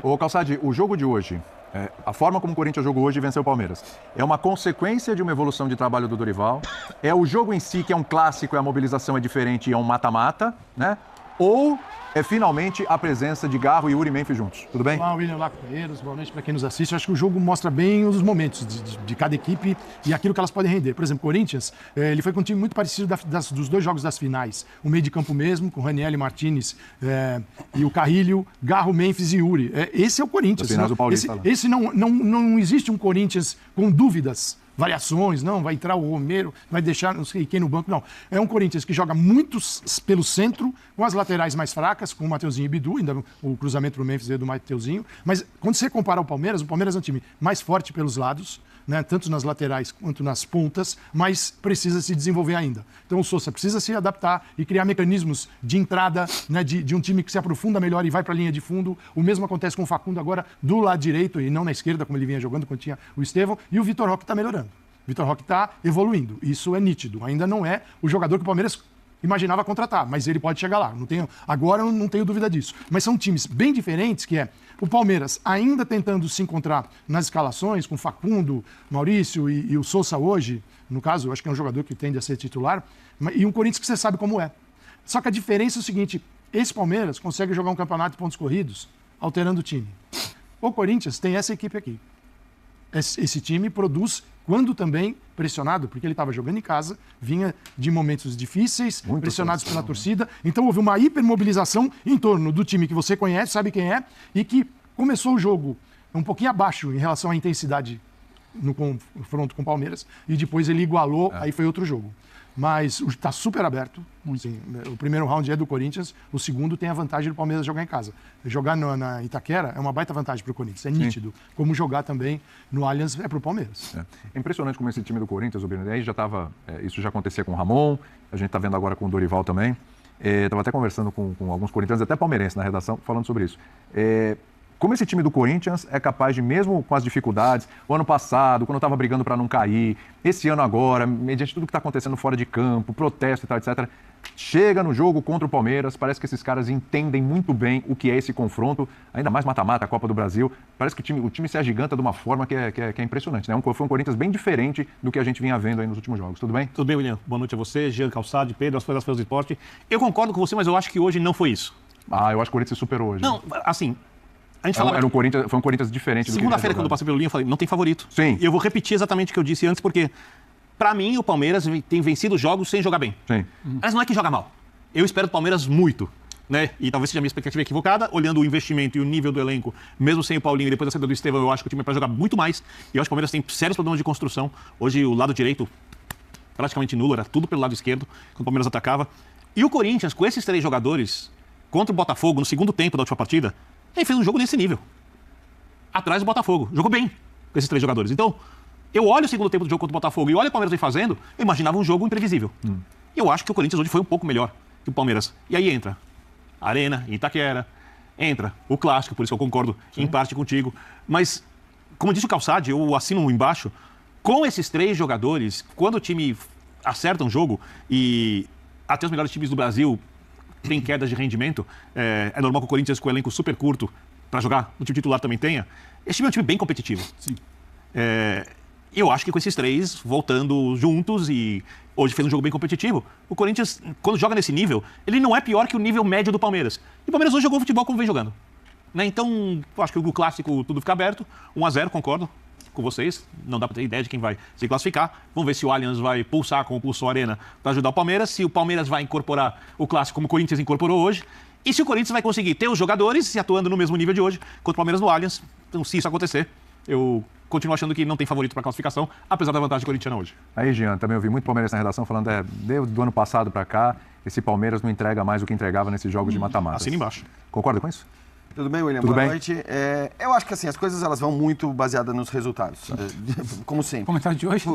Ô, Calçade, o jogo de hoje, a forma como o Corinthians jogou hoje e venceu o Palmeiras, é uma consequência de uma evolução de trabalho do Dorival? É o jogo em si, que é um clássico, a mobilização é diferente e é um mata-mata, né? Ou é finalmente a presença de Garro e Yuri Memphis juntos? Tudo bem? Olá, William, olá, companheiros. Boa noite para quem nos assiste. Eu acho que o jogo mostra bem os momentos de cada equipe e aquilo que elas podem render. Por exemplo, o Corinthians, ele foi com um time muito parecido dos dois jogos das finais. O meio de campo mesmo, com Raniel, Martinez e o Carrilho, Garro, Memphis e Yuri. Esse é o Corinthians. Esse não existe um Corinthians com dúvidas, variações, não, vai entrar o Romero, vai deixar não sei quem no banco, não. É um Corinthians que joga muito pelo centro, com as laterais mais fracas, com o Mateuzinho e Bidu, ainda o cruzamento pro Memphis do Mateuzinho, mas quando você compara o Palmeiras é um time mais forte pelos lados, né, tanto nas laterais quanto nas pontas, mas precisa se desenvolver ainda. Então o Sousa precisa se adaptar e criar mecanismos de entrada, né, de um time que se aprofunda melhor e vai para a linha de fundo. O mesmo acontece com o Facundo agora do lado direito e não na esquerda, como ele vinha jogando quando tinha o Estevão. E o Vitor Roque está melhorando. O Vitor Roque está evoluindo. Isso é nítido. Ainda não é o jogador que o Palmeiras imaginava contratar, mas ele pode chegar lá. Agora eu não tenho dúvida disso. Mas são times bem diferentes, que é o Palmeiras ainda tentando se encontrar nas escalações, com Facundo, Maurício e o Sousa hoje, no caso, eu acho que é um jogador que tende a ser titular, e um Corinthians que você sabe como é. Só que a diferença é o seguinte, esse Palmeiras consegue jogar um campeonato de pontos corridos, alterando o time. O Corinthians tem essa equipe aqui. Esse time produz quando também pressionado, porque ele estava jogando em casa, vinha de momentos difíceis, muito pressionados pela torcida. Então houve uma hipermobilização em torno do time que você conhece, sabe quem é, e que começou o jogo um pouquinho abaixo em relação à intensidade no confronto com o Palmeiras, e depois ele igualou, aí foi outro jogo. Mas está super aberto. Assim, o primeiro round é do Corinthians, o segundo tem a vantagem do Palmeiras jogar em casa. Jogar na Itaquera é uma baita vantagem para o Corinthians, é nítido. Sim. Como jogar também no Allianz é para o Palmeiras. É impressionante como esse time do Corinthians, o Birnei, já estava... isso já acontecia com o Ramon, a gente está vendo agora com o Dorival também. Estava até conversando com alguns corintianos, até palmeirenses na redação, falando sobre isso. Como esse time do Corinthians é capaz de, mesmo com as dificuldades, o ano passado, quando estava brigando para não cair, esse ano agora, mediante tudo que está acontecendo fora de campo, protesto e tal, etc., chega no jogo contra o Palmeiras, parece que esses caras entendem muito bem o que é esse confronto, ainda mais mata-mata, a Copa do Brasil, parece que o time se agiganta de uma forma que é impressionante, né? Foi um Corinthians bem diferente do que a gente vinha vendo aí nos últimos jogos. Tudo bem? Tudo bem, William. Boa noite a você, Jean Calçade, Pedro, as coisas do esporte. Eu concordo com você, mas eu acho que hoje não foi isso. Eu acho que o Corinthians se superou hoje. Não, assim... A gente foi um Corinthians diferente do que segunda-feira, quando eu passei pelo linha, eu falei, não tem favorito. Sim. E eu vou repetir exatamente o que eu disse antes, porque, para mim, o Palmeiras tem vencido jogos sem jogar bem. Sim. Mas não é que joga mal. Eu espero do Palmeiras muito, né? E talvez seja a minha expectativa equivocada, olhando o investimento e o nível do elenco, mesmo sem o Paulinho e depois da saída do Estevão, eu acho que o time é para jogar muito mais. E eu acho que o Palmeiras tem sérios problemas de construção. Hoje, o lado direito, praticamente nulo, era tudo pelo lado esquerdo, quando o Palmeiras atacava. E o Corinthians, com esses 3 jogadores, contra o Botafogo, no segundo tempo da última partida, ele fez um jogo nesse nível. Atrás do Botafogo. Jogou bem com esses 3 jogadores. Então, eu olho o segundo tempo do jogo contra o Botafogo e olho o Palmeiras vem fazendo, eu imaginava um jogo imprevisível. E eu acho que o Corinthians hoje foi um pouco melhor que o Palmeiras. E aí entra Arena, Itaquera, entra o clássico, por isso que eu concordo em parte contigo. Mas, como disse o Calçade, eu assino embaixo, com esses 3 jogadores, quando o time acerta um jogo e até os melhores times do Brasil têm quedas de rendimento, é normal que o Corinthians, com o elenco super curto, para jogar, o time titular também tenha. Esse time é um time bem competitivo. Sim. Eu acho que com esses 3 voltando juntos e hoje fez um jogo bem competitivo, o Corinthians, quando joga nesse nível, ele não é pior que o nível médio do Palmeiras. E o Palmeiras hoje jogou futebol como vem jogando. Né? Então, eu acho que o clássico tudo fica aberto. 1-0, concordo com vocês. Não dá para ter ideia de quem vai se classificar. Vamos ver se o Allianz vai pulsar como pulsou a Arena para ajudar o Palmeiras. Se o Palmeiras vai incorporar o clássico como o Corinthians incorporou hoje. E se o Corinthians vai conseguir ter os jogadores se atuando no mesmo nível de hoje contra o Palmeiras no Allianz. Então, se isso acontecer, eu continuo achando que não tem favorito para a classificação, apesar da vantagem corintiana hoje. Aí, Jean, também ouvi muito Palmeiras na redação falando do ano passado para cá, esse Palmeiras não entrega mais o que entregava nesses jogos de mata-mata. Assina embaixo. Concorda com isso? Tudo bem, William? Tudo Boa bem? noite. Eu acho que assim, as coisas elas vão muito baseadas nos resultados, como sempre. Comentário de hoje?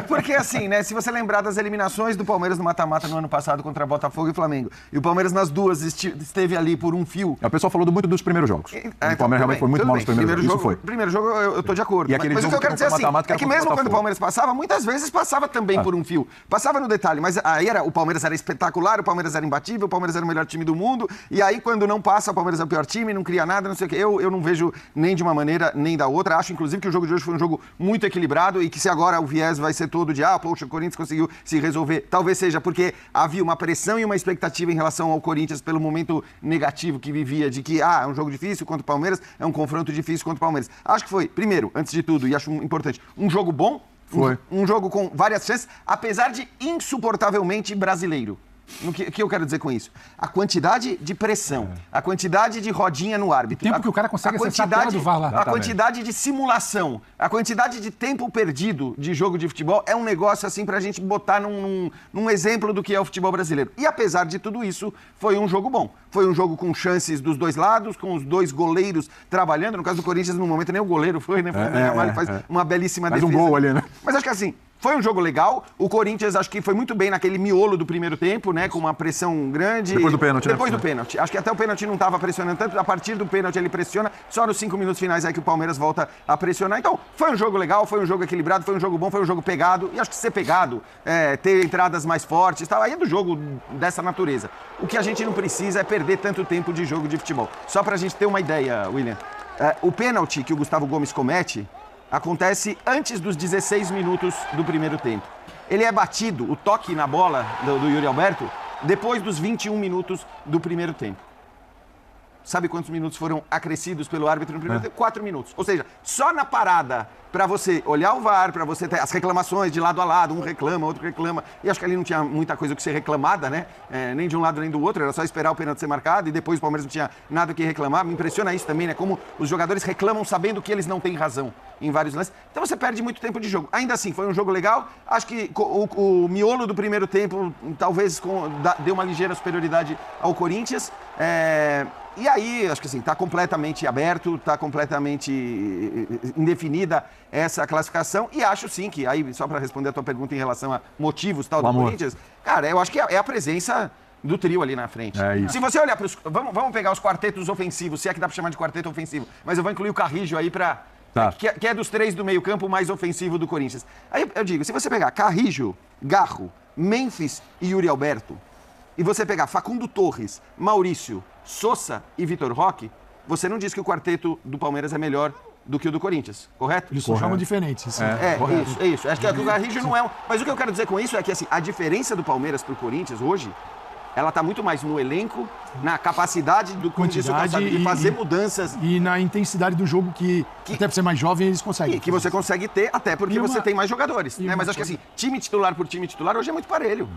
Porque assim, né, se você lembrar das eliminações do Palmeiras no mata-mata no ano passado contra Botafogo e Flamengo, e o Palmeiras nas duas esteve ali por um fio. O pessoal falou muito dos primeiros jogos. O Palmeiras realmente foi muito mal nos primeiros jogos. Isso foi. Primeiro jogo eu tô de acordo. Mas o que eu quero dizer assim, é que mesmo quando o Palmeiras passava, muitas vezes passava também por um fio. Passava no detalhe, mas aí o Palmeiras era espetacular, o Palmeiras era imbatível, o Palmeiras era o melhor time do mundo, e aí quando não passa, o Palmeiras é o pior time, não cria nada, não sei o quê. Eu não vejo nem de uma maneira nem da outra. Acho, inclusive, que o jogo de hoje foi um jogo muito equilibrado e que se agora o viés vai ser todo de poxa, o Corinthians conseguiu se resolver. Talvez seja porque havia uma pressão e uma expectativa em relação ao Corinthians pelo momento negativo que vivia, de que, é um jogo difícil contra o Palmeiras, é um confronto difícil contra o Palmeiras. Acho que foi, primeiro, antes de tudo, e acho importante, um jogo bom, um jogo com várias chances, apesar de insuportavelmente brasileiro. O que eu quero dizer com isso? A quantidade de pressão, a quantidade de rodinha no árbitro. O tempo que o cara consegue acessar a tela do VAR lá. A quantidade de simulação, a quantidade de tempo perdido de jogo de futebol é um negócio assim pra gente botar num exemplo do que é o futebol brasileiro. E apesar de tudo isso, foi um jogo bom. Foi um jogo com chances dos dois lados, com os dois goleiros trabalhando. No caso do Corinthians, no momento, nem o goleiro foi, né? Ele faz uma belíssima defesa. Faz um gol ali, né? Mas acho que assim, foi um jogo legal. O Corinthians acho que foi muito bem naquele miolo do primeiro tempo, né? Com uma pressão grande. Depois do pênalti, né? Depois do pênalti. Acho que até o pênalti não estava pressionando tanto. A partir do pênalti ele pressiona. Só nos 5 minutos finais é que o Palmeiras volta a pressionar. Então, foi um jogo legal, foi um jogo equilibrado, foi um jogo bom, foi um jogo pegado. E acho que ser pegado, ter entradas mais fortes, tal, aí é do jogo dessa natureza. O que a gente não precisa é perder tanto tempo de jogo de futebol. Só pra gente ter uma ideia, William. O pênalti que o Gustavo Gomes comete acontece antes dos 16 minutos do primeiro tempo. Ele é batido, o toque na bola do Yuri Alberto, depois dos 21 minutos do primeiro tempo. Sabe quantos minutos foram acrescidos pelo árbitro no primeiro tempo? 4 minutos. Ou seja, só na parada para você olhar o VAR, para você ter as reclamações de lado a lado, um reclama, outro reclama. E acho que ali não tinha muita coisa que ser reclamada, né? Nem de um lado nem do outro, era só esperar o pênalti ser marcado e depois o Palmeiras não tinha nada que reclamar. Me impressiona isso também, né? Como os jogadores reclamam sabendo que eles não têm razão em vários lances. Então você perde muito tempo de jogo. Ainda assim, foi um jogo legal. Acho que o miolo do primeiro tempo talvez deu uma ligeira superioridade ao Corinthians. E aí, acho que assim, está completamente aberto, está completamente indefinida essa classificação. E acho sim que, aí, só para responder a tua pergunta em relação a motivos tal do Corinthians, cara, eu acho que é a presença do trio ali na frente. Se você olhar para os... Vamos pegar os quartetos ofensivos, se é que dá para chamar de quarteto ofensivo, mas eu vou incluir o Carrijo aí para... Que é dos 3 do meio campo mais ofensivo do Corinthians. Aí eu digo, se você pegar Carrijo, Garro, Memphis e Yuri Alberto, e você pegar Facundo Torres, Maurício, Sousa e Vitor Roque, você não diz que o quarteto do Palmeiras é melhor do que o do Corinthians, correto? Eles só chamam diferentes. Assim. Isso. Acho que o Garrijo não é Mas o que eu quero dizer com isso é que assim, a diferença do Palmeiras pro Corinthians hoje, ela está muito mais no elenco, na capacidade do quantidade de fazer mudanças. E na intensidade do jogo que até por ser mais jovem, eles conseguem. E que você consegue ter, até porque você tem mais jogadores. Né? Mas acho que assim, time titular por time titular hoje é muito parelho.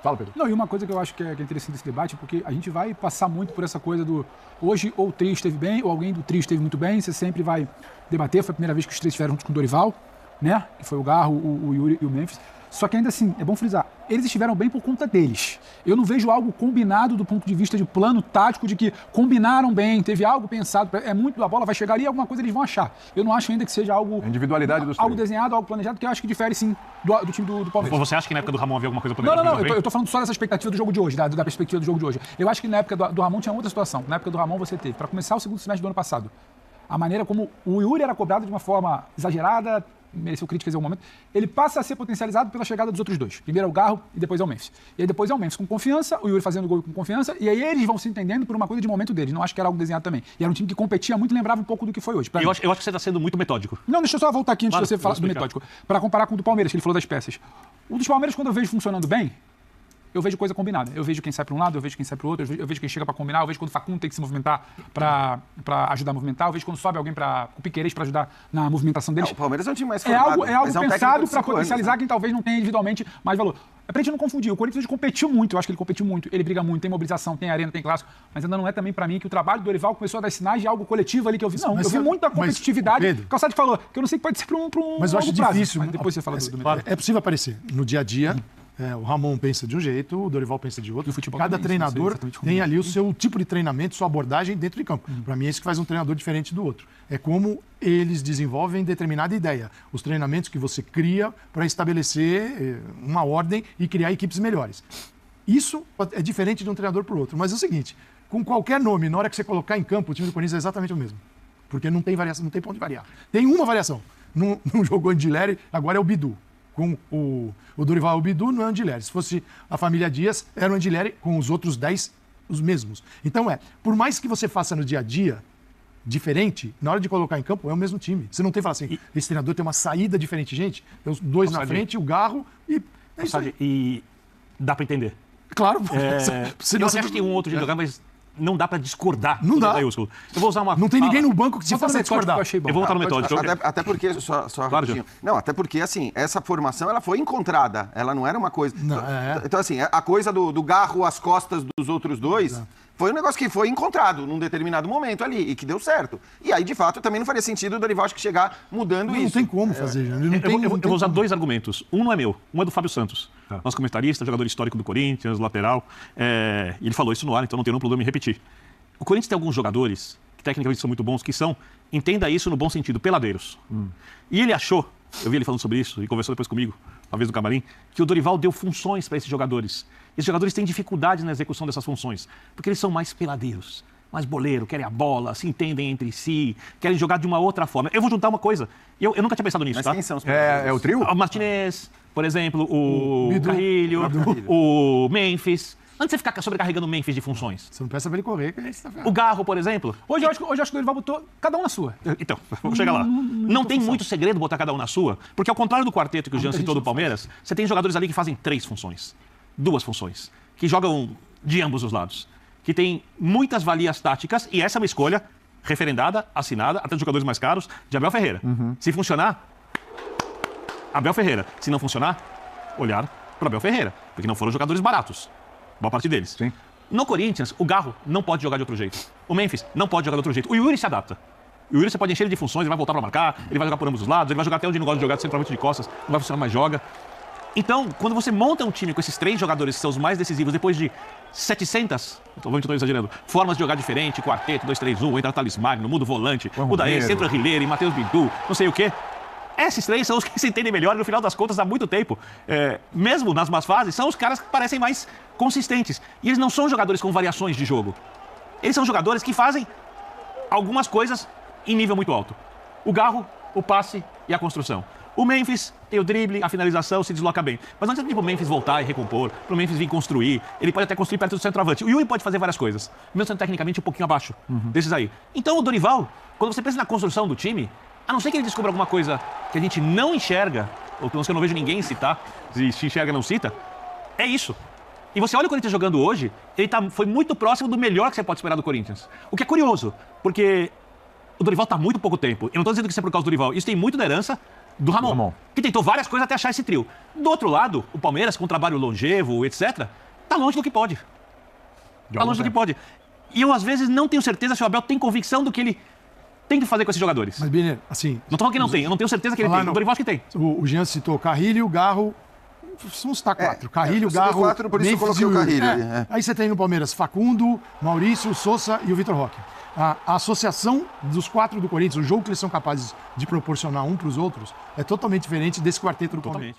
Fala, Pedro. Não, e uma coisa que eu acho que é interessante desse debate, porque a gente vai passar muito por essa coisa do hoje ou o Tri esteve bem, ou alguém do Tri esteve muito bem, você sempre vai debater. Foi a primeira vez que os três estiveram junto com o Dorival, né? Que foi o Garro, o Yuri e o Memphis. Só que ainda assim, é bom frisar, eles estiveram bem por conta deles. Eu não vejo algo combinado do ponto de vista de plano tático, de que combinaram bem, teve algo pensado, é muito, a bola vai chegar ali e alguma coisa eles vão achar. Eu não acho ainda que seja algo... A individualidade dos algo desenhado, algo planejado, que eu acho que difere sim do time do Palmeiras. Ou você acha que na época do Ramon havia alguma coisa planejada? Não, eu tô falando só dessa expectativa do jogo de hoje, da perspectiva do jogo de hoje. Eu acho que na época do Ramon tinha outra situação. Na época do Ramon você teve, para começar o segundo semestre do ano passado, a maneira como o Yuri era cobrado de uma forma exagerada, mereceu críticas em algum momento, ele passa a ser potencializado pela chegada dos outros dois. Primeiro é o Garro e depois é o Memphis. E aí depois é o Memphis com confiança, o Yuri fazendo gol com confiança, e aí eles vão se entendendo por uma coisa de momento deles. Não acho que era algo desenhado também. E era um time que competia muito, lembrava um pouco do que foi hoje. Eu acho que você está sendo muito metódico. Não, deixa eu só voltar aqui antes de você falar do metódico. Para comparar com o do Palmeiras, que ele falou das peças. O dos Palmeiras, quando eu vejo funcionando bem, eu vejo coisa combinada. Eu vejo quem sai para um lado, eu vejo quem sai para o outro, eu vejo quem chega para combinar, eu vejo quando o Facundo tem que se movimentar para ajudar a movimentar, eu vejo quando sobe alguém o Piquerez para ajudar na movimentação deles. O Palmeiras é um time mais formado. É algo pensado para potencializar quem talvez não tenha individualmente mais valor. É pra gente não confundir. O Corinthians competiu muito, eu acho que ele competiu muito, ele briga muito, tem mobilização, tem arena, tem clássico, mas ainda não é também para mim que o trabalho do Dorival começou a dar sinais de algo coletivo ali que eu vi. Não, eu vi muita competitividade. O Calçado falou, que eu não sei que pode ser para um mas eu acho difícil. Mas depois você fala do metódico. É possível aparecer no dia a dia. O Ramon pensa de um jeito, o Dorival pensa de outro. Cada treinador tem ali o seu tipo de treinamento, sua abordagem dentro de campo. Para mim, é isso que faz um treinador diferente do outro. É como eles desenvolvem determinada ideia. Os treinamentos que você cria para estabelecer uma ordem e criar equipes melhores. Isso é diferente de um treinador para o outro. Mas é o seguinte, com qualquer nome, na hora que você colocar em campo, o time do Corinthians é exatamente o mesmo. Porque não tem variação, não tem ponto de variar. Tem uma variação. Não jogou Andileri, agora é o Bidu. Com o Dorival e o Bidu, não é o Andileri. Se fosse a família Dias, era o Andileri com os outros 10 os mesmos. Então por mais que você faça no dia a dia diferente, na hora de colocar em campo é o mesmo time. Você não tem que falar assim, esse treinador tem uma saída diferente. Gente, tem os dois na frente, o Garro e... É isso aí. E dá pra entender. Claro. Eu acho que tem um outro jeito de jogar, mas não dá pra discordar. Não dá. Eu vou usar uma... Não tem ninguém no banco que te faça discordar. Eu achei bom. Eu vou voltar no metódico. Até porque, só rapidinho. Não, até porque, assim, essa formação, ela foi encontrada. Ela não era uma coisa... Então, assim, a coisa do Garro às costas dos outros dois... Foi um negócio que foi encontrado num determinado momento ali e que deu certo. E aí, de fato, também não faria sentido o Dorival acho que chegar mudando isso. Não tem como fazer, gente. Eu vou usar dois argumentos. Um não é meu, um é do Fábio Santos. Nosso comentarista, jogador histórico do Corinthians, lateral. E ele falou isso no ar, então não tem nenhum problema em repetir. O Corinthians tem alguns jogadores que tecnicamente são muito bons, que são, entenda isso no bom sentido, peladeiros. E ele achou, eu vi ele falando sobre isso e conversou depois comigo, uma vez no camarim, que o Dorival deu funções para esses jogadores. E os jogadores têm dificuldade na execução dessas funções, porque eles são mais peladeiros, mais boleiro, querem a bola, se entendem entre si, querem jogar de uma outra forma. Eu vou juntar uma coisa, eu nunca tinha pensado nisso, Mas tá? quem são os É o trio? O Martinez, por exemplo, o Carrilho, o Memphis. Antes de você ficar sobrecarregando o Memphis de funções. Você não peça pra ele correr, que você tá O Garro, por exemplo. Hoje eu acho que o Dorival botou cada um na sua. Então, vamos chegar lá. Não tem muito segredo botar cada um na sua, porque ao contrário do quarteto que o Jean citou do Palmeiras, você tem jogadores ali que fazem 3 funções, 2 funções, que jogam de ambos os lados, que tem muitas valias táticas, e essa é uma escolha referendada, assinada, até dos jogadores mais caros, de Abel Ferreira. Se funcionar, Abel Ferreira. Se não funcionar, olhar para Abel Ferreira, porque não foram jogadores baratos. Boa parte deles. Sim. No Corinthians, o Garro não pode jogar de outro jeito. O Memphis não pode jogar de outro jeito. O Yuri se adapta. O Yuri você pode encher ele de funções, ele vai voltar para marcar, ele vai jogar por ambos os lados, ele vai jogar até onde não gosta de jogar, centralmente de costas, não vai funcionar, mais joga. Então, quando você monta um time com esses 3 jogadores que são os mais decisivos, depois de 700, estou exagerando, formas de jogar diferente, quarteto, 2-3-1, entra Thales Magno, muda o volante, muda esse, entra o Rileiro, Matheus Bidu, não sei o quê. Esses 3 são os que se entendem melhor e, no final das contas, há muito tempo, mesmo nas más fases, são os caras que parecem mais consistentes. E eles não são jogadores com variações de jogo. Eles são jogadores que fazem algumas coisas em nível muito alto. O Garro, o passe e a construção. O Memphis tem o drible, a finalização, se desloca bem. Mas não adianta pro Memphis voltar e recompor, pro Memphis vir construir. Ele pode até construir perto do centroavante. O Yuri pode fazer várias coisas, mesmo sendo tecnicamente um pouquinho abaixo desses aí. Então o Dorival, quando você pensa na construção do time, a não ser que ele descubra alguma coisa que a gente não enxerga, ou pelo menos que eu não vejo ninguém citar, se enxerga não cita, é isso. E você olha o Corinthians jogando hoje, ele foi muito próximo do melhor que você pode esperar do Corinthians. O que é curioso, porque o Dorival está há muito pouco tempo. Eu não estou dizendo que isso é por causa do Dorival. Isso tem muito da herança do Ramon, que tentou várias coisas até achar esse trio. Do outro lado, o Palmeiras, com um trabalho longevo, etc., está longe do que pode. Está longe do que pode. E eu, às vezes, não tenho certeza se o Abel tem convicção do que ele tem que fazer com esses jogadores. Mas, Biner, assim... Não estou falando que não tem, eu não tenho certeza que ele tem. O Dorival acho que tem. O Jean citou Carrilho, Garro... Vamos citar 4. Carrilho, Garro... 4, por isso eu coloquei o Carrilho ali. Aí você tem no Palmeiras Facundo, Maurício, Sousa e o Vitor Roque. A associação dos 4 do Corinthians, o jogo que eles são capazes de proporcionar um para os outros, é totalmente diferente desse quarteto do Palmeiras.